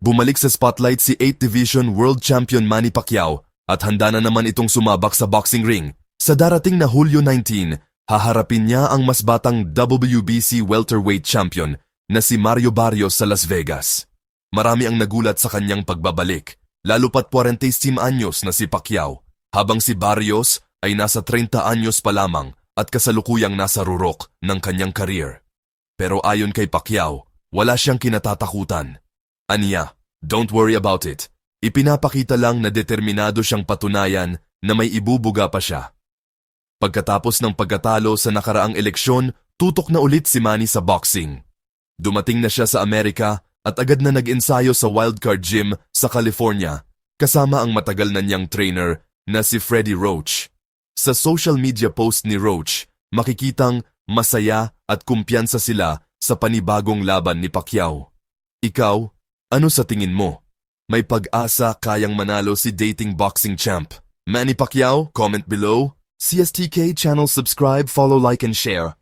Bumalik sa spotlight si 8th Division World Champion Manny Pacquiao at handa na naman itong sumabak sa boxing ring. Sa darating na Hulyo 19, haharapin niya ang mas batang WBC welterweight champion na si Mario Barrios sa Las Vegas. Marami ang nagulat sa kanyang pagbabalik, lalo pat 46 anyos na si Pacquiao, habang si Barrios ay nasa 30 anyos pa lamang at kasalukuyang nasa rurok ng kanyang career. Pero ayon kay Pacquiao, wala siyang kinatatakutan. Aniya, don't worry about it. Ipinapakita lang na determinado siyang patunayan na may ibubuga pa siya. Pagkatapos ng pagkatalo sa nakaraang eleksyon, tutok na ulit si Manny sa boxing. Dumating na siya sa Amerika at agad na nag-ensayo sa Wildcard Gym sa California, kasama ang matagal na niyang trainer na si Freddie Roach. Sa social media post ni Roach, makikitang masaya at kumpiyansa sila sa panibagong laban ni Pacquiao. Ikaw, ano sa tingin mo? May pag-asa kayang manalo si dating boxing champ Manny Pacquiao? Comment below. CSTK channel subscribe, follow, like and share.